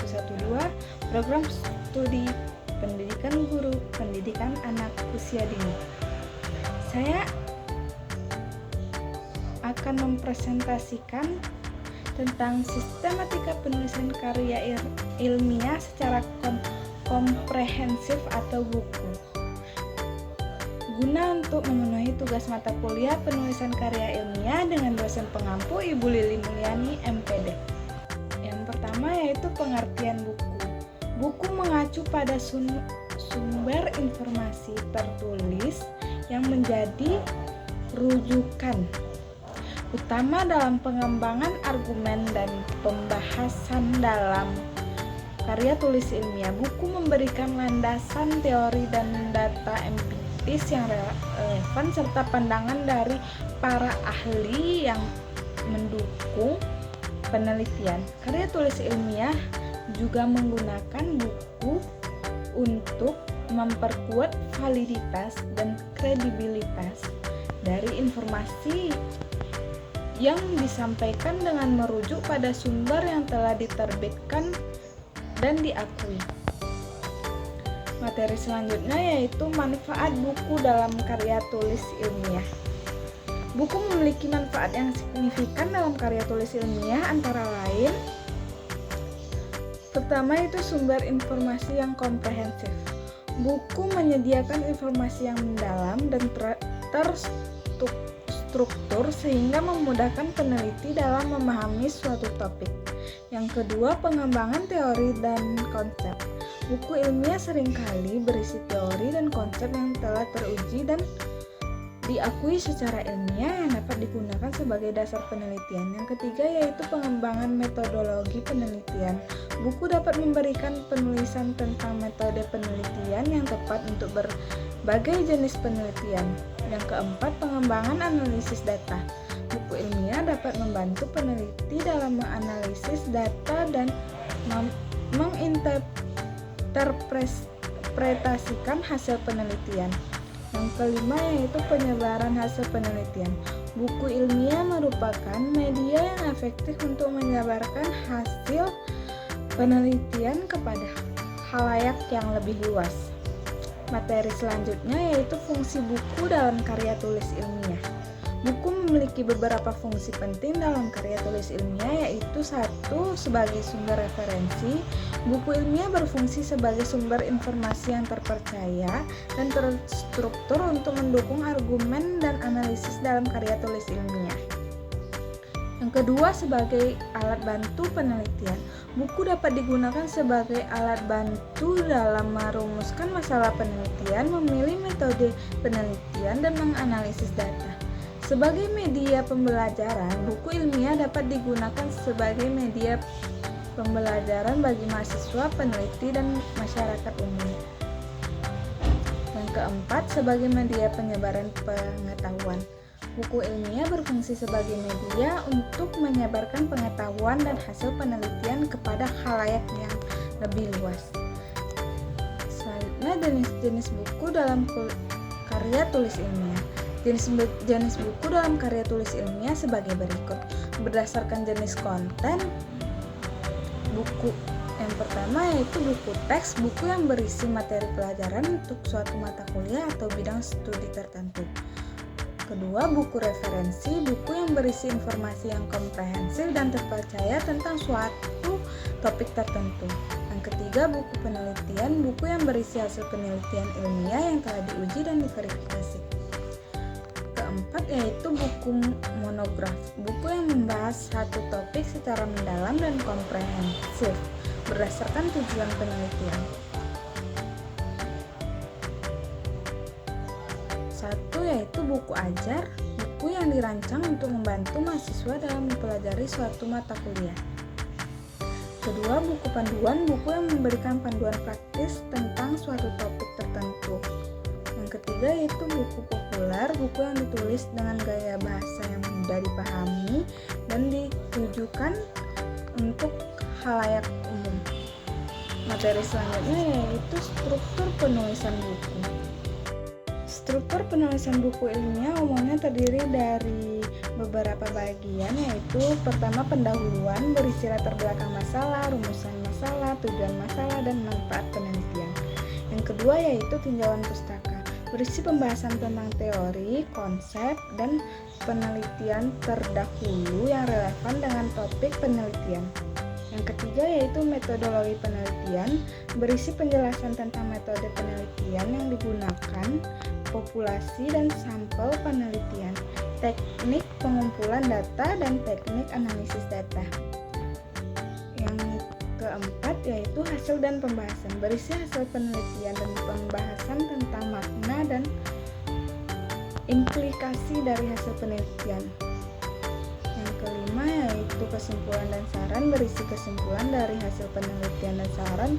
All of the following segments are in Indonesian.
112, program studi pendidikan guru, pendidikan anak usia dini. Saya akan mempresentasikan tentang sistematika penulisan karya ilmiah secara komprehensif atau buku. Guna untuk memenuhi tugas mata kuliah penulisan karya ilmiah dengan dosen pengampu Ibu Lili Mulyani, MPD. Yang pertama yaitu pengertian buku. Buku mengacu pada sumber informasi tertulis yang menjadi rujukan utama dalam pengembangan argumen dan pembahasan dalam karya tulis ilmiah. Buku memberikan landasan teori dan data empiris yang relevan serta pandangan dari para ahli yang mendukung penelitian. Karya tulis ilmiah juga menggunakan buku untuk memperkuat validitas dan kredibilitas dari informasi yang disampaikan dengan merujuk pada sumber yang telah diterbitkan dan diakui. Materi selanjutnya yaitu manfaat buku dalam karya tulis ilmiah. Buku memiliki manfaat yang signifikan dalam karya tulis ilmiah antara lain: pertama itu sumber informasi yang komprehensif. Buku menyediakan informasi yang mendalam dan terstruktur sehingga memudahkan peneliti dalam memahami suatu topik. Yang kedua, pengembangan teori dan konsep. Buku ilmiah seringkali berisi teori dan konsep yang telah teruji dan diakui secara ilmiah yang dapat digunakan sebagai dasar penelitian. Yang ketiga yaitu pengembangan metodologi penelitian. Buku dapat memberikan penulisan tentang metode penelitian yang tepat untuk berbagai jenis penelitian. Yang keempat, pengembangan analisis data. Buku ilmiah dapat membantu peneliti dalam menganalisis data dan menginterpretasikan hasil penelitian. Yang kelima yaitu penyebaran hasil penelitian. Buku ilmiah merupakan media yang efektif untuk menyebarkan hasil penelitian kepada khalayak yang lebih luas. Materi selanjutnya yaitu fungsi buku dalam karya tulis ilmiah. Buku memiliki beberapa fungsi penting dalam karya tulis ilmiah, yaitu satu, sebagai sumber referensi. Buku ilmiah berfungsi sebagai sumber informasi yang terpercaya dan terstruktur untuk mendukung argumen dan analisis dalam karya tulis ilmiah. Yang kedua, sebagai alat bantu penelitian. Buku dapat digunakan sebagai alat bantu dalam merumuskan masalah penelitian, memilih metode penelitian, dan menganalisis data. Sebagai media pembelajaran, buku ilmiah dapat digunakan sebagai media pembelajaran bagi mahasiswa, peneliti, dan masyarakat umum. Yang keempat, sebagai media penyebaran pengetahuan. Buku ilmiah berfungsi sebagai media untuk menyebarkan pengetahuan dan hasil penelitian kepada khalayak yang lebih luas. Selanjutnya, jenis-jenis buku dalam karya tulis ilmiah. Jenis buku dalam karya tulis ilmiah sebagai berikut. Berdasarkan jenis konten buku, yang pertama yaitu buku teks, buku yang berisi materi pelajaran untuk suatu mata kuliah atau bidang studi tertentu. Kedua, buku referensi, buku yang berisi informasi yang komprehensif dan terpercaya tentang suatu topik tertentu. Yang ketiga, buku penelitian, buku yang berisi hasil penelitian ilmiah yang telah diuji dan diverifikasi. Keempat, yaitu buku monograf, buku yang membahas satu topik secara mendalam dan komprehensif berdasarkan tujuan penelitian. Satu, yaitu buku ajar, buku yang dirancang untuk membantu mahasiswa dalam mempelajari suatu mata kuliah. Kedua, buku panduan, buku yang memberikan panduan praktis tentang suatu topik tertentu. Yang ketiga yaitu buku populer, buku yang ditulis dengan gaya bahasa yang mudah dipahami dan ditujukan untuk khalayak umum. Materi selanjutnya yaitu struktur penulisan buku. Struktur penulisan buku ilmiah umumnya terdiri dari beberapa bagian, yaitu pertama pendahuluan berisi latar belakang masalah, rumusan masalah, tujuan masalah, dan manfaat penelitian. Yang kedua yaitu tinjauan pustaka, berisi pembahasan tentang teori, konsep, dan penelitian terdahulu yang relevan dengan topik penelitian. Yang ketiga yaitu metodologi penelitian, berisi penjelasan tentang metode penelitian yang digunakan, populasi dan sampel penelitian, teknik pengumpulan data, dan teknik analisis data. Yang keempat yaitu hasil dan pembahasan, berisi hasil penelitian dan pembahasan tentang makna dan implikasi dari hasil penelitian. Yang kelima yaitu kesimpulan dan saran, berisi kesimpulan dari hasil penelitian dan saran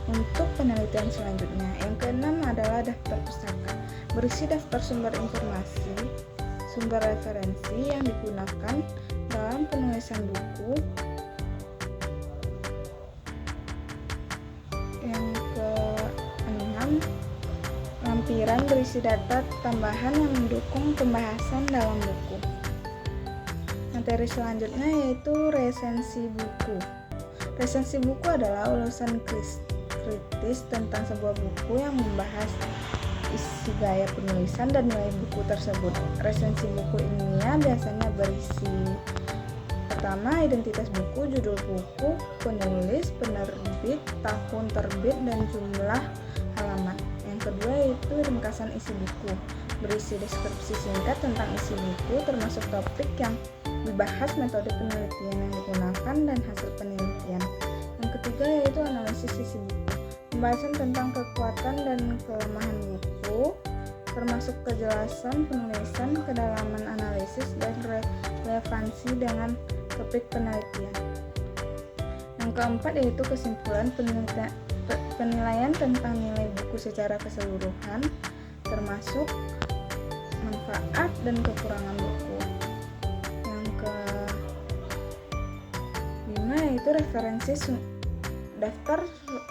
untuk penelitian selanjutnya. Yang keenam adalah daftar pustaka, berisi daftar sumber informasi, sumber referensi yang digunakan dalam penulisan buku. Yang keenam, lampiran berisi data tambahan yang mendukung pembahasan dalam buku. Materi selanjutnya yaitu resensi buku. Resensi buku adalah ulasan kritis tentang sebuah buku yang membahas isi gaya penulisan dan nilai buku tersebut. Resensi buku ilmiah biasanya berisi pertama, identitas buku, judul buku, penulis, penerbit, tahun terbit, dan jumlah halaman. Yang kedua yaitu ringkasan isi buku, berisi deskripsi singkat tentang isi buku termasuk topik yang dibahas, metode penelitian yang digunakan, dan hasil penelitian. Yang ketiga yaitu analisis isi buku, pembahasan tentang kekuatan dan kelemahan buku, termasuk kejelasan penulisan, kedalaman analisis, dan relevansi dengan topik penelitian. Yang keempat yaitu kesimpulan penilaian tentang nilai buku secara keseluruhan, termasuk manfaat dan kekurangan buku. Yang kelima yaitu referensi, daftar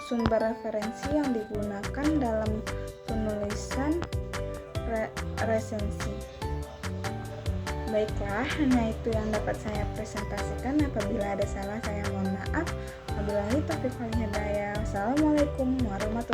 sumber referensi yang digunakan dalam penulisan resensi. Baiklah, hanya itu yang dapat saya presentasikan. Apabila ada salah, saya mohon maaf. Wabillahi taufiq wal hidayah. Wassalamualaikum warahmatullahi wabarakatuh.